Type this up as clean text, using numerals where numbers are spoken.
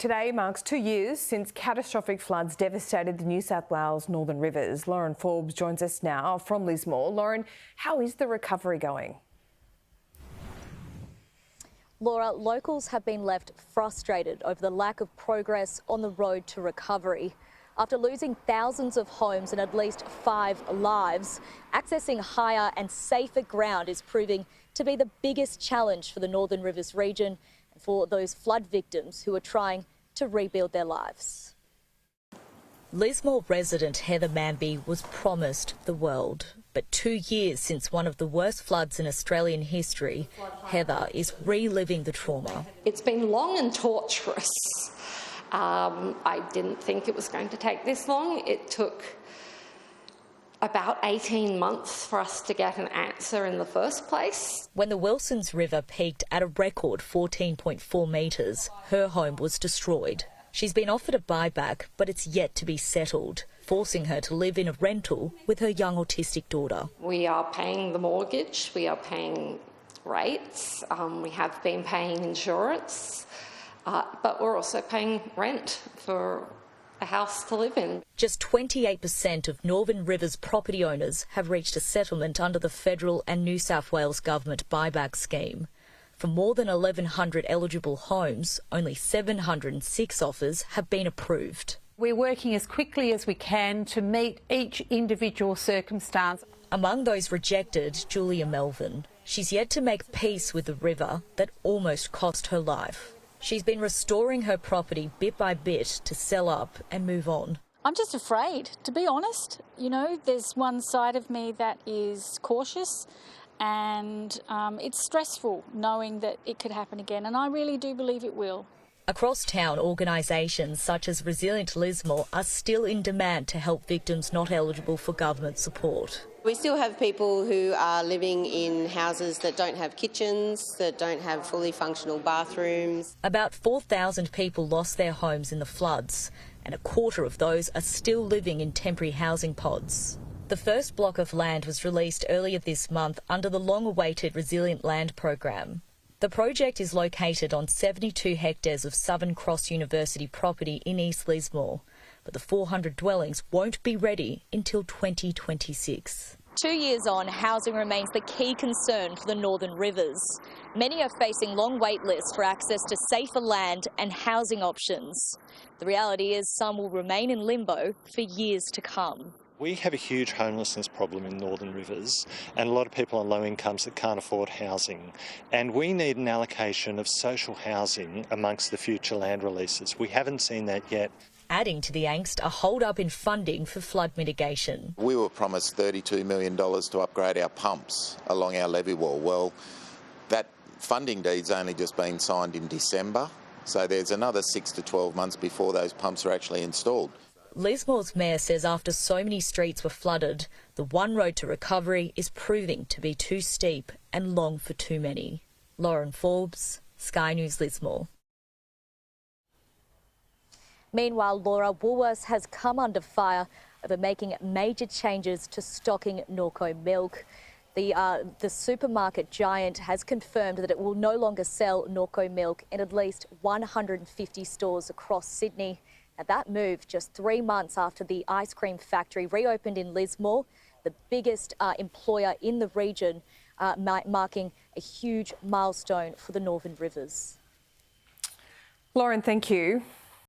Today marks 2 years since catastrophic floods devastated the New South Wales Northern Rivers. Lauren Forbes joins us now from Lismore. Lauren, how is the recovery going? Laura, locals have been left frustrated over the lack of progress on the road to recovery. After losing thousands of homes and at least 5 lives, accessing higher and safer ground is proving to be the biggest challenge for the Northern Rivers region and for those flood victims who are trying to rebuild their lives. Lismore resident Heather Manby was promised the world. But 2 years since one of the worst floods in Australian history, Heather is reliving the trauma. It's been long and torturous. I didn't think it was going to take this long. It took about 18 months for us to get an answer in the first place. When the Wilsons River peaked at a record 14.4 metres, her home was destroyed. She's been offered a buyback, but it's yet to be settled, forcing her to live in a rental with her young autistic daughter. We are paying the mortgage, we are paying rates, we have been paying insurance, but we're also paying rent for a house to live in. Just 28% of Northern Rivers property owners have reached a settlement under the federal and New South Wales government buyback scheme. For more than 1,100 eligible homes, only 706 offers have been approved. We're working as quickly as we can to meet each individual circumstance. Among those rejected, Julia Melvin. She's yet to make peace with the river that almost cost her life. She's been restoring her property bit by bit to sell up and move on. I'm just afraid, to be honest. You know, there's one side of me that is cautious and it's stressful knowing that it could happen again, and I really do believe it will. Across town, organisations such as Resilient Lismore are still in demand to help victims not eligible for government support. We still have people who are living in houses that don't have kitchens, that don't have fully functional bathrooms. About 4,000 people lost their homes in the floods, and a quarter of those are still living in temporary housing pods. The first block of land was released earlier this month under the long-awaited Resilient Land program. The project is located on 72 hectares of Southern Cross University property in East Lismore, but the 400 dwellings won't be ready until 2026. 2 years on, housing remains the key concern for the Northern Rivers. Many are facing long wait lists for access to safer land and housing options. The reality is some will remain in limbo for years to come. We have a huge homelessness problem in Northern Rivers and a lot of people on low incomes that can't afford housing. And we need an allocation of social housing amongst the future land releases. We haven't seen that yet. Adding to the angst, a hold-up in funding for flood mitigation. We were promised $32 million to upgrade our pumps along our levee wall. Well, that funding deed's only just been signed in December, so there's another 6 to 12 months before those pumps are actually installed. Lismore's mayor says after so many streets were flooded, the one road to recovery is proving to be too steep and long for too many. Lauren Forbes, Sky News Lismore. Meanwhile, Laura, Woolworths has come under fire over making major changes to stocking Norco milk. The supermarket giant has confirmed that it will no longer sell Norco milk in at least 150 stores across Sydney. Now, that move just 3 months after the ice cream factory reopened in Lismore, the biggest employer in the region, marking a huge milestone for the Northern Rivers. Lauren, thank you.